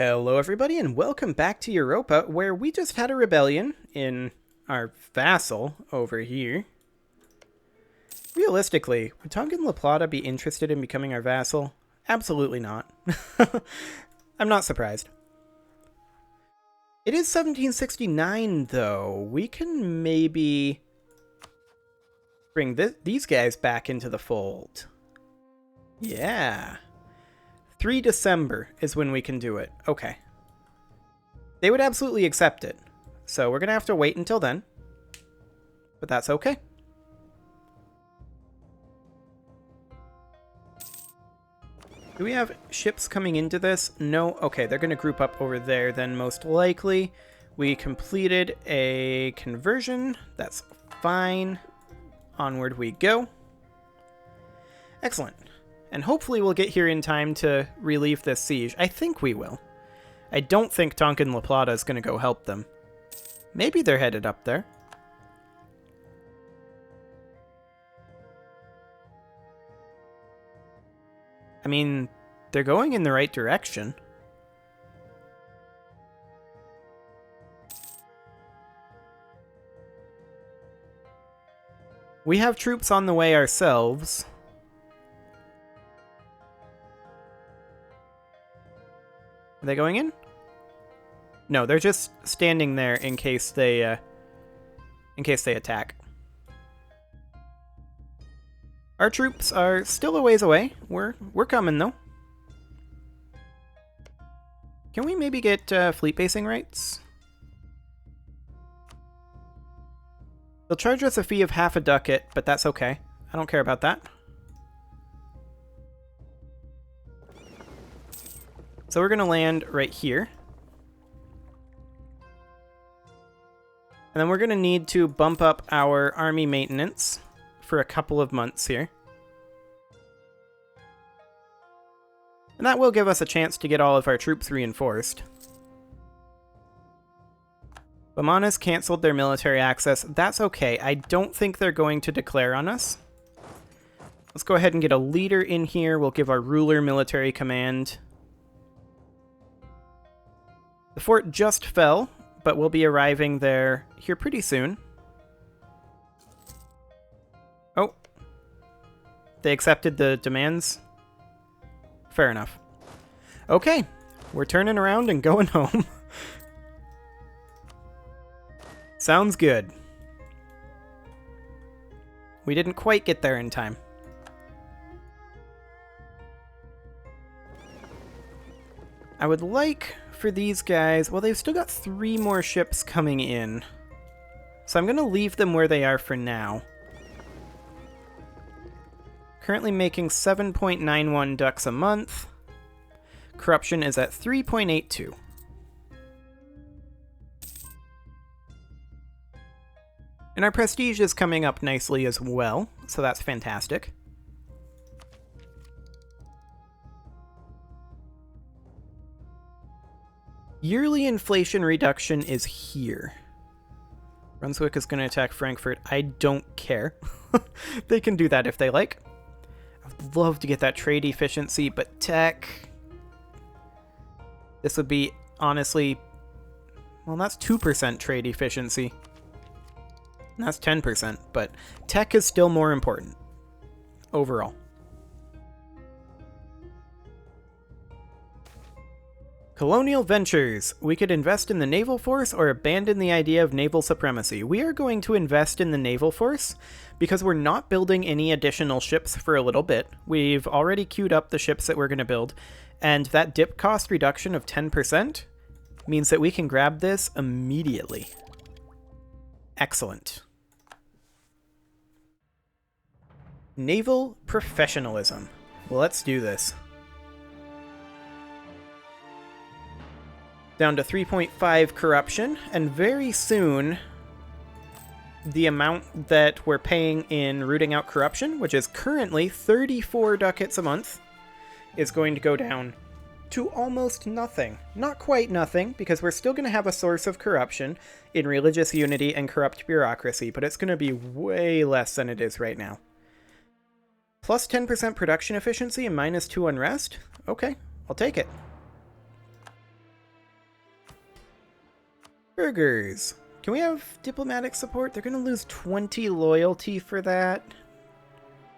Hello everybody and welcome back to Europa, where we just had a rebellion in our vassal over here. Realistically, would Tongan La Plata be interested in becoming our vassal? Absolutely not. I'm not surprised. It is 1769 though. We can maybe bring these guys back into the fold. Yeah. 3 December is when we can do it. Okay. They would absolutely accept it. So we're going to have to wait until then. But that's okay. Do we have ships coming into this? No? Okay, they're going to group up over there then most likely. We completed a conversion. That's fine. Onward we go. Excellent. And hopefully we'll get here in time to relieve this siege. I think we will. I don't think Tongan La Plata is going to go help them. Maybe they're headed up there. I mean, they're going in the right direction. We have troops on the way ourselves. Are they going in? No, they're just standing there in case they attack. Our troops are still a ways away. We're coming though. Can we maybe get fleet basing rights? They'll charge us a fee of half a ducat, but that's okay. I don't care about that. So we're going to land right here. And then we're going to need to bump up our army maintenance for a couple of months here. And that will give us a chance to get all of our troops reinforced. Bamana's canceled their military access. That's okay. I don't think they're going to declare on us. Let's go ahead and get a leader in here. We'll give our ruler military command. The fort just fell, but we'll be arriving there here pretty soon. Oh. They accepted the demands? Fair enough. Okay. We're turning around and going home. Sounds good. We didn't quite get there in time. I would like for these guys... Well, they've still got 3 more ships coming in. So I'm going to leave them where they are for now. Currently making 7.91 ducks a month. Corruption is at 3.82. And our prestige is coming up nicely as well, so that's fantastic. Yearly inflation reduction is here. Brunswick is going to attack Frankfurt. I don't care. They can do that if they like. I'd love to get that trade efficiency, but tech... This would be, honestly... Well, that's 2% trade efficiency. And that's 10%, but tech is still more important. Overall. Colonial ventures. We could invest in the naval force or abandon the idea of naval supremacy. We are going to invest in the naval force because we're not building any additional ships for a little bit. We've already queued up the ships that we're going to build, and that dip cost reduction of 10% means that we can grab this immediately. Excellent. Naval professionalism. Well, let's do this. Down to 3.5 corruption, and very soon the amount that we're paying in rooting out corruption, which is currently 34 ducats a month, is going to go down to almost nothing. Not quite nothing, because we're still going to have a source of corruption in religious unity and corrupt bureaucracy, but it's going to be way less than it is right now. Plus 10% production efficiency and minus 2 unrest? Okay, I'll take it. Burgers. Can we have diplomatic support? They're going to lose 20 loyalty for that.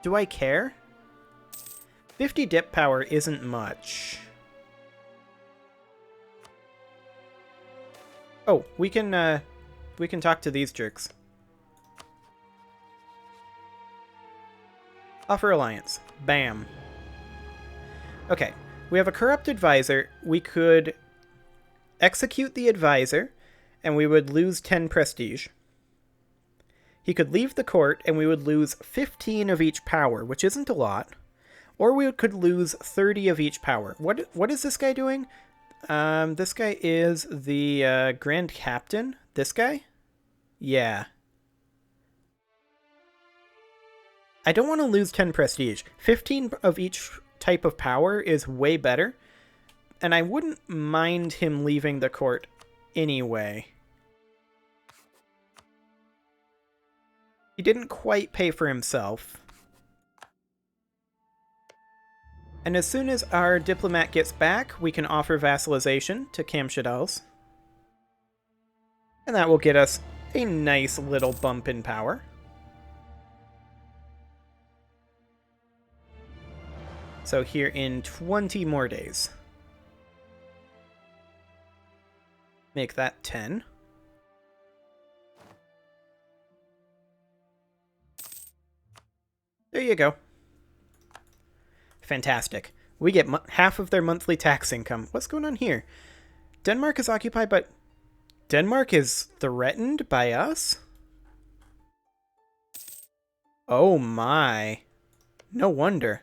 Do I care? 50 dip power isn't much. Oh, we can talk to these jerks. Offer alliance. Bam. Okay, we have a corrupt advisor. We could execute the advisor, and we would lose 10 prestige. He could leave the court, and we would lose 15 of each power, which isn't a lot. Or we could lose 30 of each power. What is this guy doing? This guy is the Grand Captain. This guy? Yeah. I don't want to lose 10 prestige. 15 of each type of power is way better. And I wouldn't mind him leaving the court anyway. He didn't quite pay for himself. And as soon as our diplomat gets back, we can offer vassalization to Kamshadals. And that will get us a nice little bump in power. So here in 20 more days. Make that 10. There you go. Fantastic. We get half of their monthly tax income. What's going on here? Denmark is occupied, but Denmark is threatened by us? Oh my. No wonder.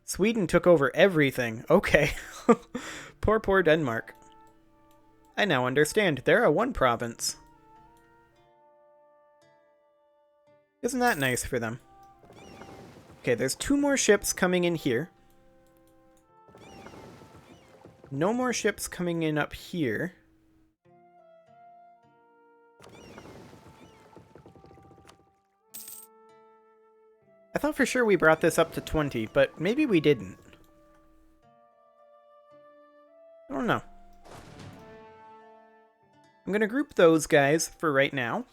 Sweden took over everything. Okay. Poor Denmark. I now understand. They're a one province. Isn't that nice for them? Okay, there's 2 more ships coming in here. No more ships coming in up here. I thought for sure we brought this up to 20, but maybe we didn't. I don't know. I'm going to group those guys for right now.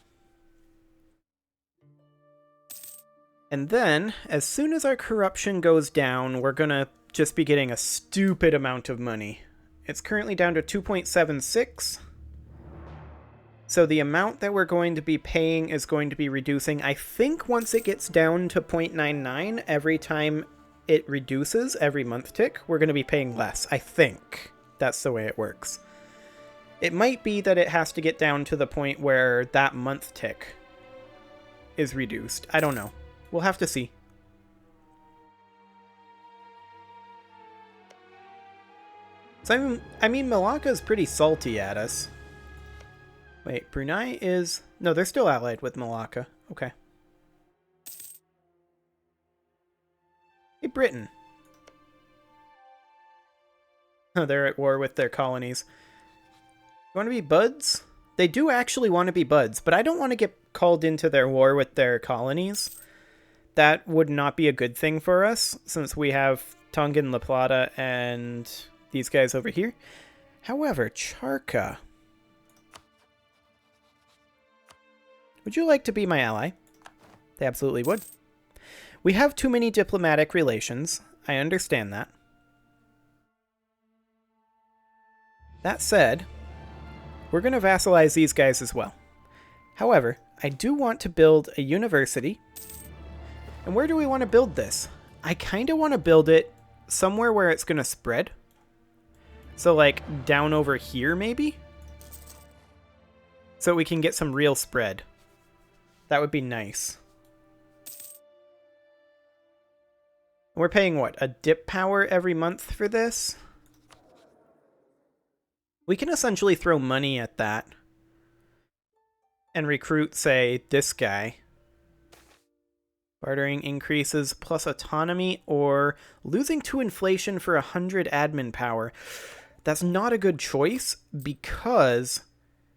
And then, as soon as our corruption goes down, we're going to just be getting a stupid amount of money. It's currently down to 2.76. So the amount that we're going to be paying is going to be reducing. I think once it gets down to 0.99, every time it reduces, every month tick, we're going to be paying less. I think that's the way it works. It might be that it has to get down to the point where that month tick is reduced. I don't know. We'll have to see. So, I mean, Malacca's pretty salty at us. Wait, Brunei is... No, they're still allied with Malacca. Okay. Hey, Britain. Oh, they're at war with their colonies. You want to be buds? They do actually want to be buds, but I don't want to get called into their war with their colonies. That would not be a good thing for us, since we have Tonga, La Plata, and these guys over here. However, Charka... Would you like to be my ally? They absolutely would. We have too many diplomatic relations. I understand that. That said, we're going to vassalize these guys as well. However, I do want to build a university. And where do we want to build this? I kind of want to build it somewhere where it's going to spread. So like down over here maybe? So we can get some real spread. That would be nice. We're paying what? A dip power every month for this? We can essentially throw money at that. And recruit, say, this guy. Bartering increases plus autonomy or losing to inflation for 100 admin power. That's not a good choice because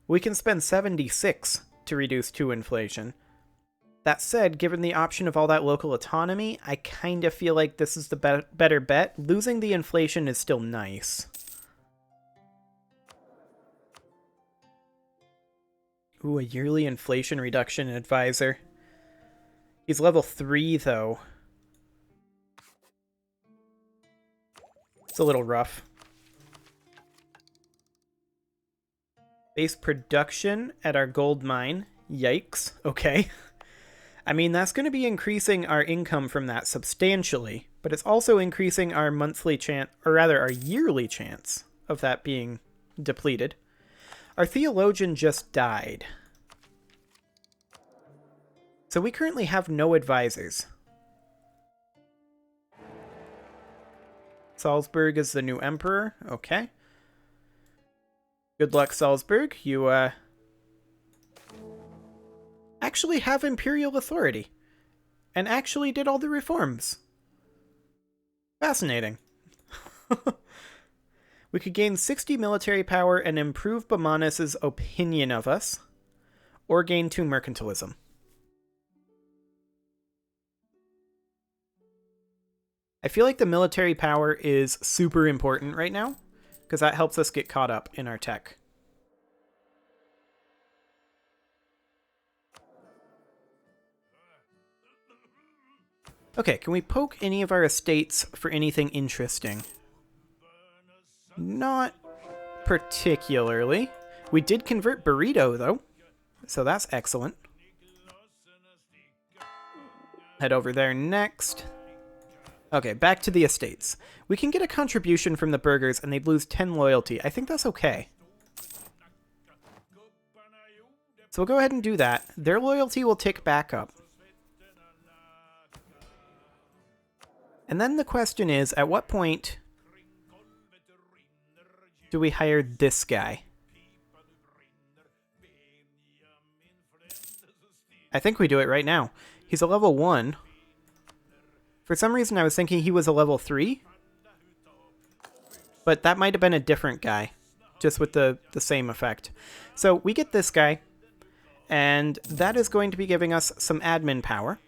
we can spend 76 to reduce 2 inflation. That said, given the option of all that local autonomy, I kind of feel like this is the better bet. Losing the inflation is still nice. Ooh, a yearly inflation reduction advisor. He's level 3, though. It's a little rough. Base production at our gold mine. Yikes. Okay. I mean, that's going to be increasing our income from that substantially, but it's also increasing our monthly chance, or rather our yearly chance of that being depleted. Our theologian just died. So we currently have no advisors. Salzburg is the new emperor. Okay. Good luck, Salzburg. You, actually have imperial authority. And actually did all the reforms. Fascinating. We could gain 60 military power and improve Bamanus' opinion of us. Or gain 2 mercantilism. I feel like the military power is super important right now, because that helps us get caught up in our tech. Okay, can we poke any of our estates for anything interesting? Not particularly. We did convert Burrito, though, so that's excellent. Head over there next. Okay, back to the estates. We can get a contribution from the burghers and they'd lose 10 loyalty. I think that's okay. So we'll go ahead and do that. Their loyalty will tick back up. And then the question is, at what point do we hire this guy? I think we do it right now. He's a level 1. For some reason, I was thinking he was a level 3. But that might have been a different guy, just with the same effect. So we get this guy, and that is going to be giving us some admin power.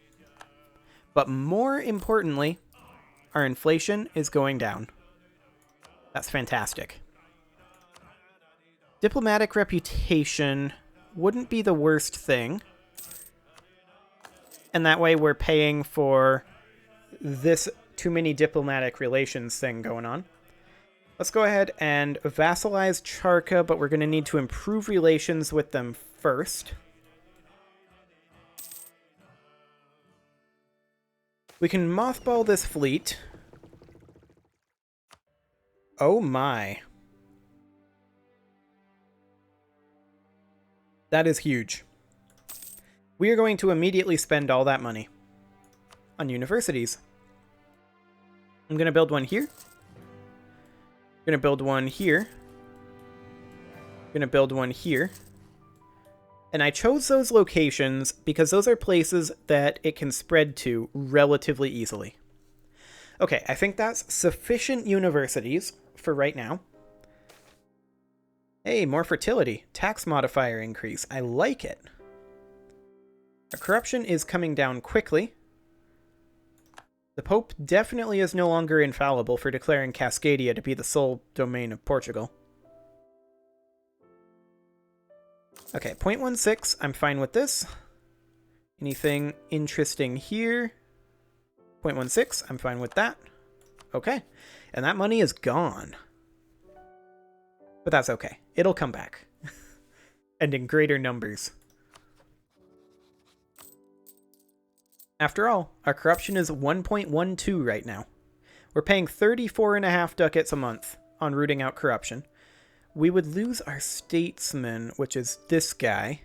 But more importantly, our inflation is going down. That's fantastic. Diplomatic reputation wouldn't be the worst thing. And that way we're paying for this too many diplomatic relations thing going on. Let's go ahead and vassalize Charka, but we're going to need to improve relations with them first. We can mothball this fleet. Oh my. That is huge. We are going to immediately spend all that money on universities. I'm going to build one here. I'm going to build one here. I'm going to build one here. And I chose those locations because those are places that it can spread to relatively easily. Okay, I think that's sufficient universities for right now. Hey, more fertility. Tax modifier increase. I like it. Our corruption is coming down quickly. The Pope definitely is no longer infallible for declaring Cascadia to be the sole domain of Portugal. Okay, 0.16, I'm fine with this. Anything interesting here? 0.16, I'm fine with that. Okay, and that money is gone. But that's okay. It'll come back. And in greater numbers. After all, our corruption is 1.12 right now. We're paying 34.5 ducats a month on rooting out corruption. We would lose our statesman, which is this guy.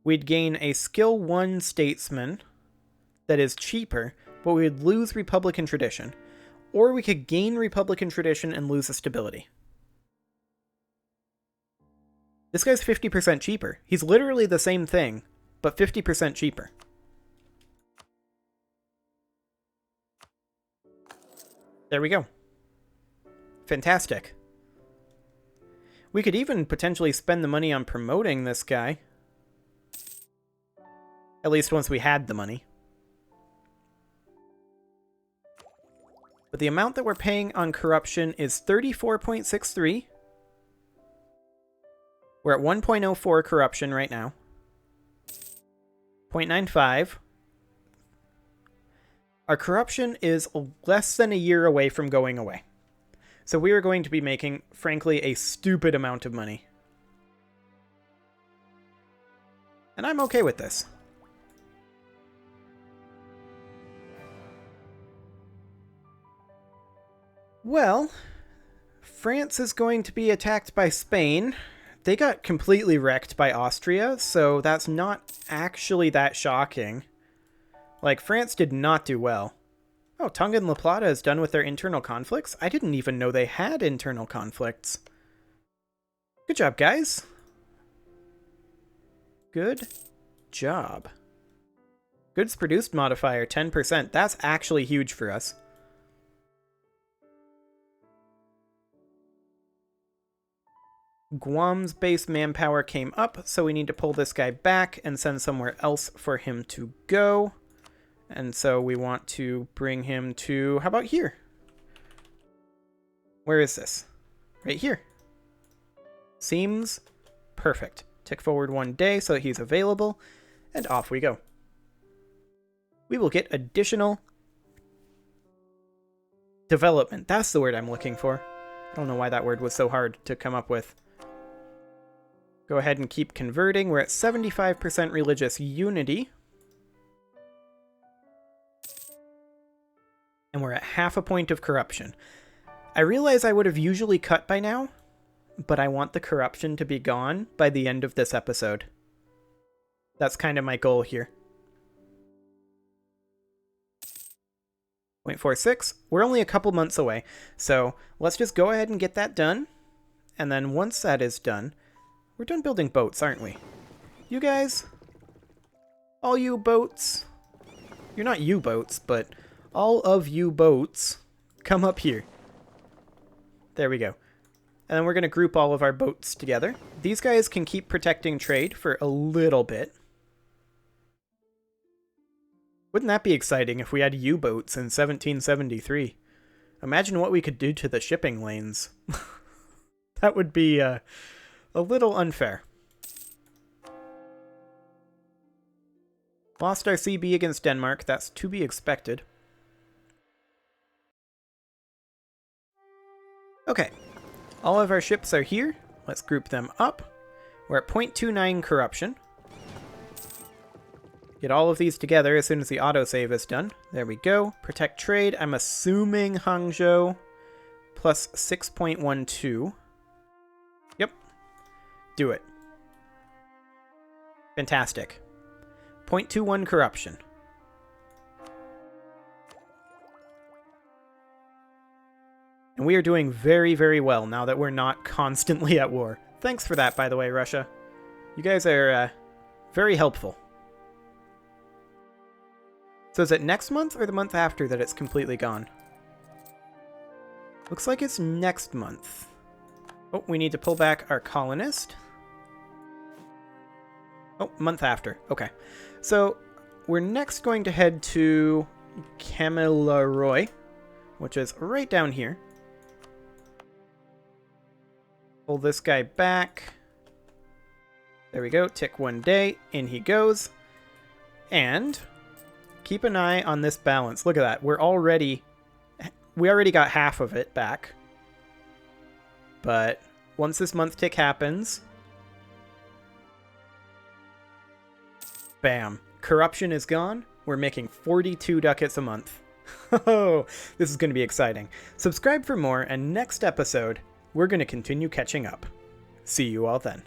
We'd gain a skill 1 statesman that is cheaper, but we would lose Republican tradition. Or we could gain Republican tradition and lose the stability. This guy's 50% cheaper. He's literally the same thing, but 50% cheaper. There we go. Fantastic. We could even potentially spend the money on promoting this guy. At least once we had the money. But the amount that we're paying on corruption is 34.63. We're at 1.04 corruption right now. 0.95. Our corruption is less than a year away from going away. So we are going to be making, frankly, a stupid amount of money. And I'm okay with this. Well, France is going to be attacked by Spain. They got completely wrecked by Austria, so that's not actually that shocking. Like, France did not do well. Oh, Tonga and La Plata is done with their internal conflicts? I didn't even know they had internal conflicts. Good job, guys. Good job. Goods produced modifier, 10%. That's actually huge for us. Guam's base manpower came up, so we need to pull this guy back and send somewhere else for him to go. And so we want to bring him to, how about here? Where is this? Right here. Seems perfect. Tick forward 1 day so that he's available, and off we go. We will get additional development. That's the word I'm looking for. I don't know why that word was so hard to come up with. Go ahead and keep converting. We're at 75% religious unity. And we're at half a point of corruption. I realize I would have usually cut by now, but I want the corruption to be gone by the end of this episode. That's kind of my goal here. 0.46. We're only a couple months away, so let's just go ahead and get that done. And then once that is done, we're done building boats, aren't we? You guys? All you boats? You're not U-boats, but all of you boats, come up here. There we go. And then we're going to group all of our boats together. These guys can keep protecting trade for a little bit. Wouldn't that be exciting if we had U-boats in 1773? Imagine what we could do to the shipping lanes. That would be a little unfair. Lost our CB against Denmark. That's to be expected. Okay. All of our ships are here. Let's group them up. We're at 0.29 corruption. Get all of these together as soon as the autosave is done. There we go. Protect trade. I'm assuming Hangzhou plus 6.12. Yep. Do it. Fantastic. 0.21 corruption. And we are doing very, very well now that we're not constantly at war. Thanks for that, by the way, Russia. You guys are very helpful. So is it next month or the month after that it's completely gone? Looks like it's next month. Oh, we need to pull back our colonist. Oh, month after. Okay. So we're next going to head to Kamilaroi, which is right down here. Pull this guy back. There we go. Tick 1 day. In he goes. And keep an eye on this balance. Look at that. We already got half of it back. But once this month tick happens, bam. Corruption is gone. We're making 42 ducats a month. Oh, this is going to be exciting. Subscribe for more, and next episode, we're going to continue catching up. See you all then.